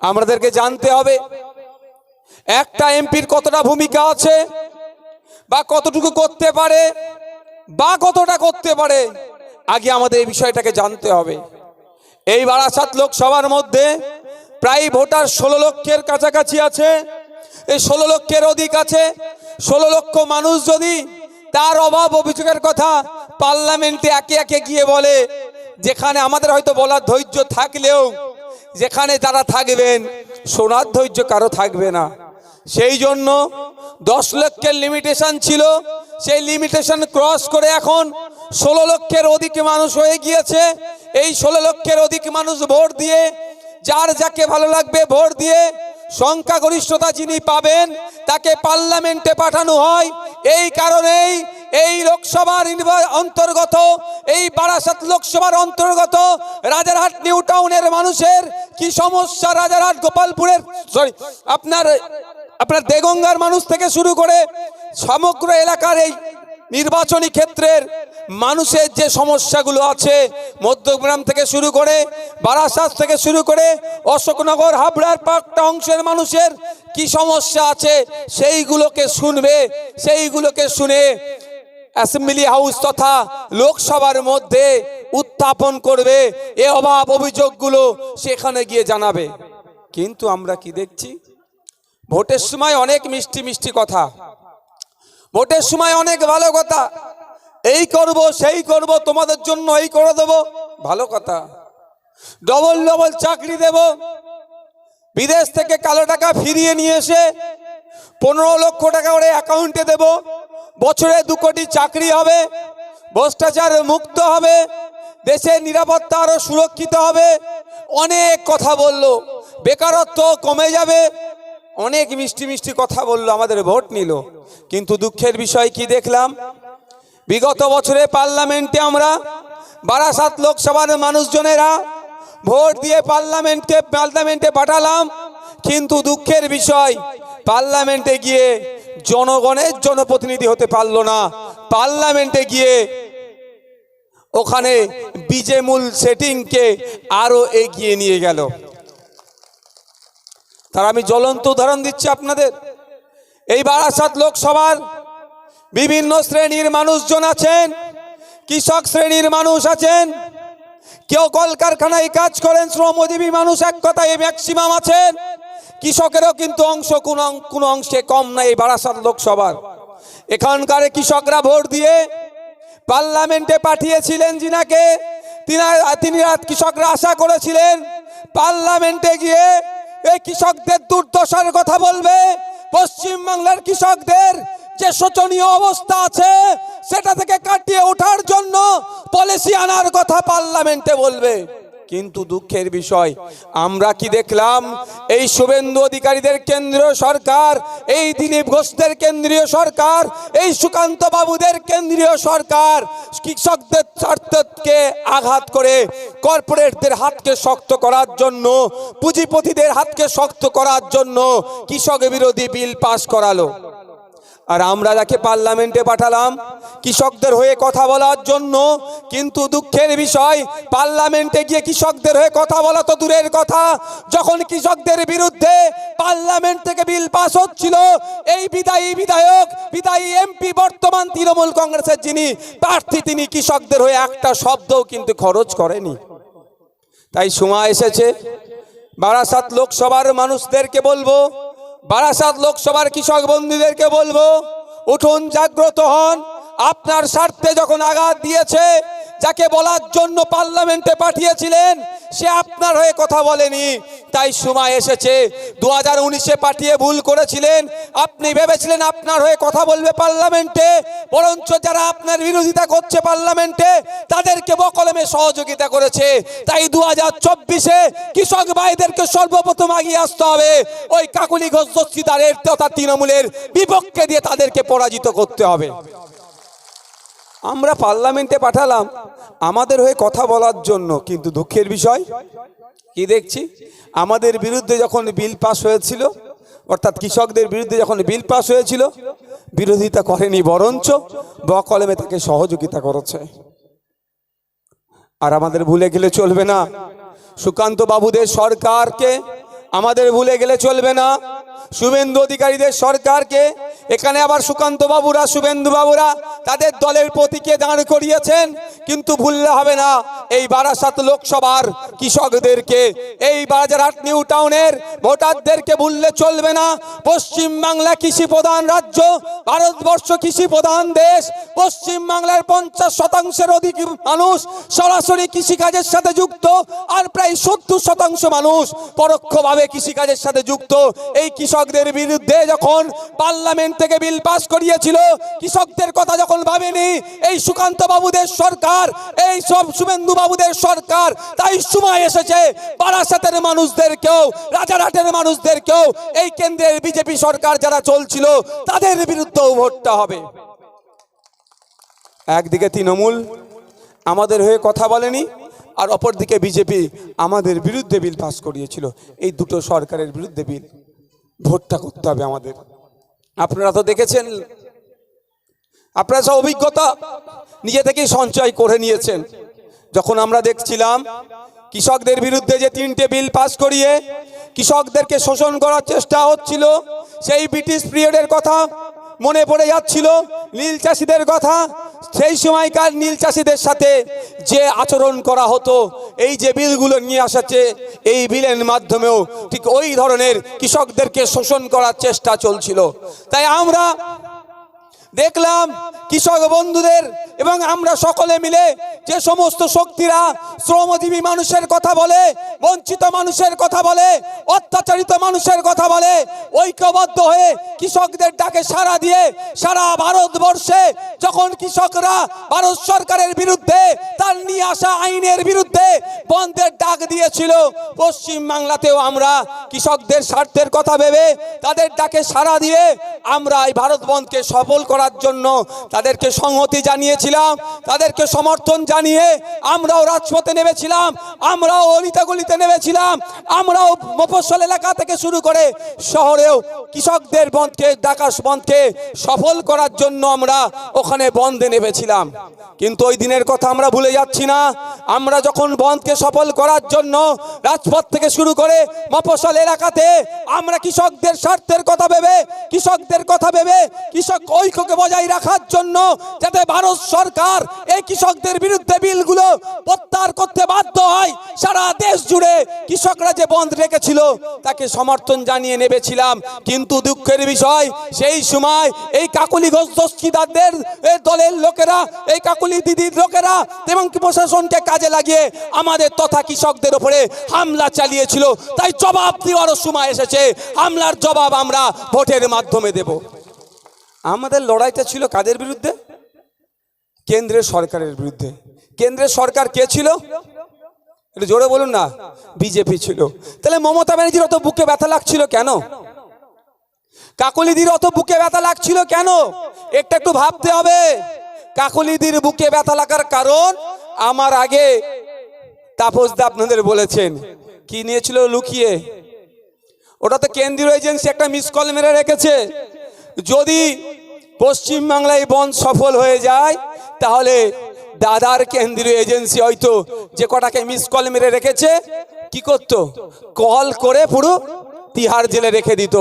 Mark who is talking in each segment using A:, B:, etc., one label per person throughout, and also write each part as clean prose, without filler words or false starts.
A: আমাদেরকে জানতে হবে একটা এমপির কতটা ভূমিকা আছে, বা কতটুকু করতে পারে, বা কতটা করতে পারে। আগে আমাদের এই বিষয়টাকে জানতে হবে। এই বারাসাত লোকসভার মধ্যে প্রায় ভোটার 16 লক্ষের কাছাকাছি আছে। এই 16 লক্ষের অধিক আছে। 16 লক্ষ মানুষ যদি তার অভাব অভিযোগের কথা পার্লামেন্টে একে একে গিয়ে বলে, যেখানে আমাদের হয়তো বলার ধৈর্য থাকলেও যেখানে যারা থাকবেন শোনার ধৈর্য কারো থাকবে না। সেই জন্য 10 লক্ষের লিমিটেশন ছিল, সেই লিমিটেশন ক্রস করে এখন 16 লক্ষের অধিক মানুষ হয়ে গিয়েছে। এই 16 লক্ষের অধিক মানুষ ভোট দিয়ে, যার যাকে ভালো লাগবে ভোট দিয়ে সংখ্যাগরিষ্ঠতা যিনি পাবেন তাকে পার্লামেন্টে পাঠানো হয়। এই কারণেই এই লোকসভার অন্তর্গত, এই বারাসাত লোকসভার অন্তর্গত রাজারহাট নিউ টাউনের মানুষের কি সমস্যা, রাজারহাট গোপালপুরের আপনার দেগঙ্গার মানুষ থেকে শুরু করে সমগ্র এলাকার এই নির্বাচনী ক্ষেত্রের মানুষের যে সমস্যাগুলো আছে, মধ্যগ্রাম থেকে শুরু করে বারাসাত থেকে শুরু করে অশোকনগর হাবড়ার পাঁচটা অংশের মানুষের কি সমস্যা আছে সেইগুলোকে শুনবে। সেইগুলোকে শুনে অ্যাসেম্বলি হাউস তথা লোকসভার মধ্যে উত্থাপন করবে। এ অভাব অভিযোগগুলো সেখানে গিয়ে জানাবে। কিন্তু আমরা কি দেখছি, ভোটের সময় অনেক মিষ্টি মিষ্টি কথা, ভোটের সময় অনেক ভালো কথা, এই করব সেই করব, তোমাদের জন্য এই করে দেবো, ভালো কথা। ডবল ডবল চাকরি দেব, বিদেশ থেকে কালো টাকা ফিরিয়ে নিয়ে এসে 15 লক্ষ টাকা করে অ্যাকাউন্টে দেব, বছরে 2 কোটি চাকরি হবে, ভ্রষ্টাচার মুক্ত হবে, দেশের নিরাপত্তা আরো সুরক্ষিত হবে। অনেক কথা বললো, বেকারত্ব কমে যাবে, অনেক মিষ্টি মিষ্টি কথা বললো, আমাদের ভোট নিল। কিন্তু দুঃখের বিষয় কি দেখলাম, বিগত বছরে পার্লামেন্টে আমরা বারাসাত লোকসভার মানুষজনেরা ভোট দিয়ে পার্লামেন্টে পাঠালাম। কিন্তু দুঃখের বিষয়, পার্লামেন্টে গিয়ে জনগণের জনপ্রতিনিধি হতে পারলো না। পার্লামেন্টে গিয়ে ওখানে বিজেমূল সেটিংকে আরো এগিয়ে নিয়ে গেল। তার আমি জ্বলন্ত উদাহরণ দিচ্ছি আপনাদের। এই বারাসাত লোকসভার বিভিন্ন শ্রেণীর মানুষজন আছেন, কৃষক শ্রেণীর মানুষ আছেন, কেউ কলকারখানায় কাজ করেন, শ্রমজীবী মানুষ এক কথায় ম্যাক্সিমাম আছেন। কৃষকেরও কিন্তু অংশ কোন অংশে কম নাই এই বারাসাত লোকসভার। এখানকার কৃষকরা ভোট দিয়ে পার্লামেন্টে পাঠিয়েছিলেন যিনাকে, তিনি কৃষকরা আশা করেছিলেন পার্লামেন্টে গিয়ে এই কৃষকদের দুর্দশার কথা বলবে, পশ্চিমবাংলার কৃষকদের যে শোচনীয় অবস্থা আছে সেটা থেকে কাটিয়ে ওঠার জন্য পলিসি আনার কথা পার্লামেন্টে বলবে। কিন্তু দুঃখের বিষয় আমরা কি দেখলাম, এই শুভেন্দু অধিকারীদের কেন্দ্রীয় সরকার, এই দিলীপ ঘোষদের কেন্দ্রীয় সরকার, এই সুকান্ত বাবুদের কেন্দ্রীয় সরকার কৃষকদের স্বার্থকে আঘাত করে কর্পোরেটদের হাতকে শক্ত করার জন্য, পুঁজিপতিদের হাতকে শক্ত করার জন্য কৃষক বিরোধী বিল পাস করালো। আর আমরা যাকে পার্লামেন্টে পাঠালাম কৃষকদের হয়ে কথা বলার জন্য, কিন্তু দুঃখের বিষয় পার্লামেন্টে গিয়ে কৃষকদের হয়ে কথা বলা তো দূরের কথা, যখন কৃষকদের বিরুদ্ধে পার্লামেন্ট থেকে বিল পাস হচ্ছিল, এই বিদায়ী এমপি বর্তমান তৃণমূল কংগ্রেসের যিনি প্রার্থী, তিনি কৃষকদের হয়ে একটা শব্দও কিন্তু খরচ করেনি। তাই সময় এসেছে বারাসাত লোকসভার মানুষদেরকে বলবো, বারাসাত লোকসভার কৃষক বন্ধুদেরকে বলবো, উঠুন, জাগ্রত হন। আপনার স্বার্থে যখন আঘাত দিয়েছে, যাকে বলার জন্য পার্লামেন্টে পাঠিয়েছিলেন সে আপনার হয়ে কথা বলেনি। তাই সময় এসেছে, 2019-এ পাঠিয়ে ভুল করেছিলেন, আপনি ভেবেছিলেন আপনার হয়ে কথা বলবে পার্লামেন্টে, বরঞ্চ যারা আপনার বিরোধিতা করছে পার্লামেন্টে তাদেরকে বকলমে সহযোগিতা করেছে। তাই 2024-এ কৃষক ভাইদেরকে সর্বপ্রথম এগিয়ে আসতে হবে, ওই কাকুলি ঘোষ দস্তিদারের তথা তৃণমূলের বিপক্ষে দিয়ে তাদেরকে পরাজিত করতে হবে। আমরা পার্লামেন্টে পাঠালাম আমাদের হয়ে কথা বলার জন্য, কিন্তু দুঃখের বিষয় কি দেখছি, আমাদের বিরুদ্ধে যখন বিল পাস হয়েছিল, অর্থাৎ কৃষকদের বিরুদ্ধে যখন বিল পাস হয়েছিল, বিরোধিতা করেনি, বরঞ্চ বকলমে তাকে সহযোগিতা করেছে। আর আমাদের ভুলে গেলে চলবে না, সুকান্ত বাবুদের সরকারকে আমাদের ভুলে গেলে চলবে না। শুভেন্দু অধিকারীদের সরকারকে এখানে আবার সুকান্ত বাবুরা, শুভেন্দু বাবুরা তাদের দলের প্রতীকে দাঁড় করিয়েছেন, কিন্তু ভুললে হবে না এই বারাসাত লোকসভার কৃষকদেরকে, এই বাজারহাট নিউ টাউনের ভোটারদেরকে ভুললে চলবে না। পশ্চিম বাংলা কৃষি প্রধান রাজ্য, ভারতবর্ষ কৃষি প্রধান দেশ। পশ্চিম বাংলার 50% অধিক মানুষ সরাসরি কৃষিকাজের সাথে যুক্ত, আর প্রায় 70% মানুষ পরোক্ষভাবে কৃষিকাজের সাথে যুক্ত। এই কৃষকদের বিরুদ্ধে যখন পার্লামেন্ট থেকে বিল পাস করিয়েছিল, কৃষকদের কথা যখন ভাবেনি এই সুকান্ত বাবুদের সরকার, এই সব শুভেন্দু বাবুদের সরকার, তাই সময় এসেছে বারাসাতের মানুষদেরকেও, রাজারহাটের মানুষদেরকেও এই কেন্দ্রের বিজেপি সরকার যারা চলছিল তাদের বিরুদ্ধেও ভোটটা হবে। একদিকে তৃণমূল আমাদের হয়ে কথা বলেনি, আর অপরদিকে বিজেপি আমাদের বিরুদ্ধে বিল পাস করিয়েছিল। এই দুটো সরকারের বিরুদ্ধে বিল ভোটটা করতে হবে আমাদের। আপনারা তো দেখেছেন, আপনারা সব অভিজ্ঞতা নিজে থেকেই সঞ্চয় করে নিয়েছেন। যখন আমরা দেখছিলাম কৃষকদের বিরুদ্ধে যে 3টে বিল পাস করিয়ে কৃষকদেরকে শোষণ করার চেষ্টা হচ্ছিল, সেই ব্রিটিশ পিরিয়ডের কথা মনে পড়ে যাচ্ছিল, নীল চাষিদের কথা। সেই সময়কার নীল চাষিদের সাথে যে আচরণ করা হতো, এই যে বিলগুলো নিয়ে আসাছে, এই বিলের মাধ্যমেও ঠিক ওই ধরনের কৃষকদেরকে শোষণ করার চেষ্টা চলছিল। তাই আমরা দেখলাম কৃষক বন্ধুদের এবং আমরা সকলে মিলে যে সমস্ত শক্তিরা শ্রমজীবী মানুষের কথা বলে, বঞ্চিত মানুষের কথা বলে, অত্যাচারিত মানুষের কথা বলে, ঐক্যবদ্ধ হয়ে কৃষকদের ডাকে সাড়া দিয়ে সারা ভারতবর্ষে যখন কৃষকরা ভারত সরকারের বিরুদ্ধে, তার নিয়ে আসা আইনের বিরুদ্ধে বন্ধের ডাক দিয়েছিল, পশ্চিম বাংলাতেও আমরা কৃষকদের স্বার্থের কথা ভেবে তাদের ডাকে সাড়া দিয়ে আমরা এই ভারত বন্ধকে সফল করার জন্য তাদেরকে সংহতি জানিয়েছিলাম, তাদেরকে সমর্থন জানিয়ে আমরাও রাজপথে নেমেছিলাম, আমরাও অলিতে নেমেছিলাম, আমরাও মফস্বল এলাকা থেকে শুরু করে শহরেও কৃষকদের বন্ধকে, ডাকাস বন্ধকে সফল করার জন্য আমরা ওখানে বন্ধে নেমেছিলাম। কিন্তু ওই দিনের কথা আমরা ভুলে যাচ্ছি না। আমরা যখন বন্ধকে সফল করার জন্য রাজপথ থেকে শুরু করে মফস্বল এলাকাতে আমরা কৃষকদের স্বার্থের কথা ভেবে, কৃষকদের কথা ভেবে, কৃষক ঐক্যকে বজায় রাখার জন্য যাতে ভারত সরকার এই কৃষকদের বিরুদ্ধে বিলগুলো প্রত্যাহার করতে বাধ্য হয়, সারা দেশ জুড়ে কৃষকরা যে বন্ধ রেখেছিল তাকে সমর্থন জানিয়ে নেমেছিলাম। কিন্তু দুঃখের বিষয়, সেই সময় এই কাকুলি ঘোষ দস্তিদারদের দলের লোকেরা, এই কাকুলি দিদির লোকেরা এবং প্রশাসনকে কাজে লাগিয়ে আমাদের তথা কৃষকদের উপরে হামলা চালিয়েছিল। তাই জবাব দেওয়ারও সময় এসেছে, হামলার জবাব আমরা ভোটের মাধ্যমে দেব। আমাদের লড়াইটা ছিল কাদের বিরুদ্ধে? কেন্দ্রের সরকারের বিরুদ্ধে। কেন্দ্রের সরকার কে ছিল? একটু জোরে বলুন না। বিজেপি ছিল। তাহলে মমতা ব্যানার্জির অত বুকে ব্যথা লাগছিল কেন? কাকলিদির অত বুকে ব্যথা লাগছিল কেন? একটু ভাবতে হবে। কাকলিদির বুকে ব্যথা লাগার কারণ আমার আগে তাপসদা আপনাদের বলেছেন কি নিয়েছিল লুকিয়ে। ওটা তো কেন্দ্রীয় এজেন্সি একটা মিস কল মেরে রেখেছে। যদি পশ্চিম বাংলায় বন্ধ সফল হয়ে যায় তাহলে দাদার কেন্দ্রীয় এজেন্সি হয়তো যে কটাকে মিস কল মেরে রেখেছে কি করতো, কল করে পুরো তিহার জেলে রেখে দিত।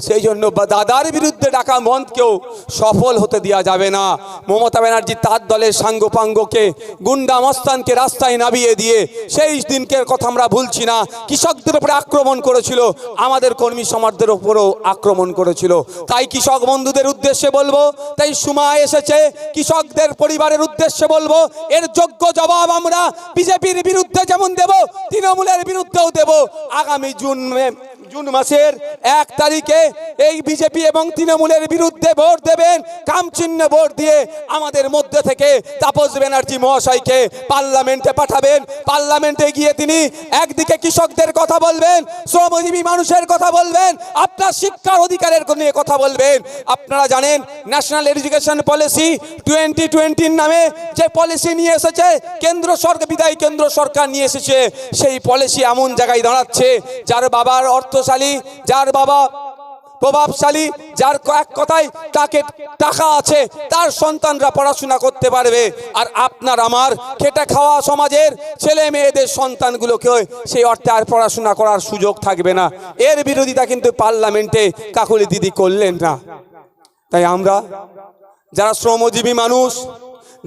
A: সেই জন্য দাদার বিরুদ্ধে ডাকা বন্ধকেও সফল হতে দেওয়া যাবে না। মমতা ব্যানার্জি তার দলের সাঙ্গপাঙ্গকে, গুন্ডা মস্তানকে রাস্তায় নামিয়ে দিয়ে সেই দিনকের কথা আমরা ভুলছি না। কৃষকদের উপরে আক্রমণ করেছিল, আমাদের কর্মী সমাজদের উপরেও আক্রমণ করেছিল। তাই কৃষক বন্ধুদের উদ্দেশ্যে বলবো, তাই সময় এসেছে কৃষকদের পরিবারের উদ্দেশ্যে বলবো, এর যোগ্য জবাব আমরা বিজেপির বিরুদ্ধে যেমন দেব, তৃণমূলের বিরুদ্ধেও দেব। আগামী জুন মাসের 1 তারিখে এই বিজেপি এবং তৃণমূলের বিরুদ্ধে ভোট দেবেন। কাম চিহ্ন ভোট দিয়ে আমাদের মধ্যে থেকে তাপস ব্যানার্জি মহাশয়কে পার্লামেন্টে পাঠাবেন। পার্লামেন্টে গিয়ে তিনি একদিকে কৃষকদের কথা বলবেন, শ্রমজীবী মানুষের কথা বলবেন, আপনার শিক্ষার অধিকারের নিয়ে কথা বলবেন। আপনারা জানেন ন্যাশনাল এডুকেশন পলিসি 2020 নামে যে পলিসি নিয়ে এসেছে কেন্দ্র সরকার, বিদায়ী কেন্দ্র সরকার নিয়ে এসেছে, সেই পলিসি এমন জায়গায় দাঁড়াচ্ছে যার বাবার অর্থশালী, যার বাবা প্রভাবশালী, যার এক কথায় তাকে টাকা আছে, তার সন্তানরা পড়াশোনা করতে পারবে। আর আপনার আমার খেটে খাওয়া সমাজের ছেলে মেয়েদের সন্তানগুলোকে সেই অর্থে আর পড়াশোনা করার সুযোগ থাকবে না। এর বিরোধিতা কিন্তু পার্লামেন্টে কাকুলি দিদি করলেন না। তাই আমরা যারা শ্রমজীবী মানুষ,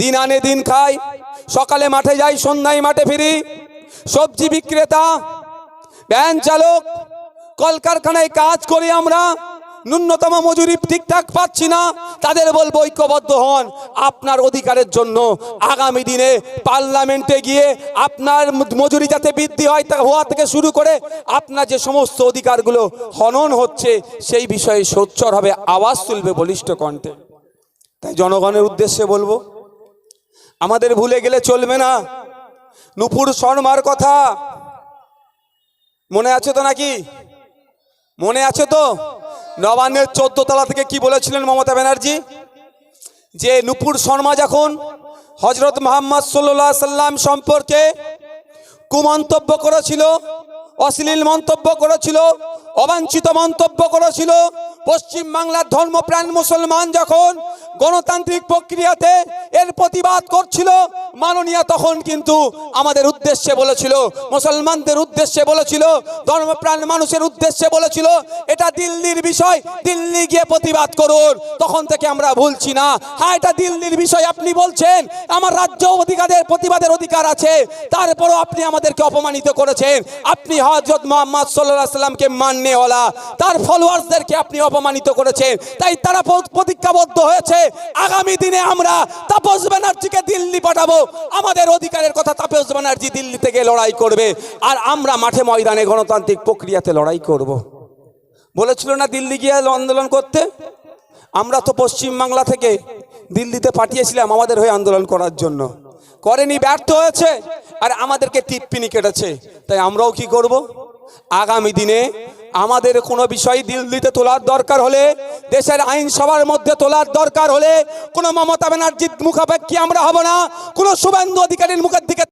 A: দিন আনে দিন খাই, সকালে মাঠে যাই, সন্ধ্যায় মাঠে ফিরি, সবজি বিক্রেতা, ভ্যান চালক, কলকারখানায় কাজ করি, আমরা ন্যূনতম মজুরি ঠিকঠাক পাচ্ছি না, তাদের বলবো ঐক্যবদ্ধ হন। আপনার অধিকারের জন্য আগামী দিনে পার্লামেন্টে গিয়ে আপনার মজুরি যাতে বৃদ্ধি হয় তা হওয়া থেকে শুরু করে আপনার যে সমস্ত অধিকারগুলো হনন হচ্ছে সেই বিষয়ে সোচ্চার হবে, আওয়াজ তুলবে বলিষ্ঠ কণ্ঠে। তাই জনগণের উদ্দেশ্যে বলবো, আমাদের ভুলে গেলে চলবে না। নুপুর শর্মার কথা মনে আছে তো নাকি? মনে আছে তো? নবান্নের 14 তলা থেকে কি বলেছিলেন মমতা ব্যানার্জি? যে নুপুর শর্মা যখন হজরত মুহাম্মদ সাল্লাল্লাহু আলাইহি সাল্লাম সম্পর্কে কুমন্তব্য করেছিল, অশ্লীল মন্তব্য করেছিল, অবাঞ্ছিত মন্তব্য করেছিল, পশ্চিম বাংলার ধর্মপ্রাণ মুসলমান যখন গণতান্ত্রিক প্রক্রিয়াতে এর প্রতিবাদ করছিল, মাননীয় তখন কিন্তু আমাদের উদ্দেশ্যে বলেছিল, মুসলমানদের উদ্দেশ্যে বলেছিল, ধর্মপ্রাণ মানুষের উদ্দেশ্যে বলেছিল, এটা দিল্লির বিষয়, দিল্লি গিয়ে প্রতিবাদ করুন। তখন থেকে আমরা ভুলছি না। হ্যাঁ, এটা দিল্লির বিষয় আপনি বলছেন, আমার রাজ্য অধিকারের প্রতিবাদের অধিকার আছে, তারপরও আপনি আমাদেরকে অপমানিত করেছেন। আপনি হযরত মুহাম্মদ সাল্লাল্লাহু আলাইহি সাল্লামকে মাননেওয়ালা, তার ফলোয়ার্সদেরকে আপনি অপমানিত করেছেন। তাই তারা প্রতিজ্ঞাবদ্ধ হয়েছে, আগামী দিনে আমরা তাপস ব্যানার্জিকে দিল্লি পাঠাবো। আমাদের অধিকারের কথা তাপস ব্যানার্জি দিল্লি থেকে লড়াই করবে, আর আমরা মাঠে ময়দানে গণতান্ত্রিক প্রক্রিয়াতে লড়াই করব। বলেছিল না দিল্লি গিয়ে আন্দোলন করতে? আমরা তো পশ্চিম বাংলা থেকে দিল্লিতে পাঠিয়েছিলাম আমাদের হয়ে আন্দোলন করার জন্য, করেনি, ব্যর্থ হয়েছে, আর আমাদেরকে টিপ্পিনি কেটেছে। তাই আমরাও কি করব? আগামী দিনে আমাদের কোনো বিষয় দিল্লিতে তোলার দরকার হলে, দেশের আইনসভার মধ্যে তোলার দরকার হলে, কোনো মমতা ব্যানার্জির মুখাপেক্ষী আমরা হব না, কোনো শুভেন্দু অধিকারীর মুখের দিকে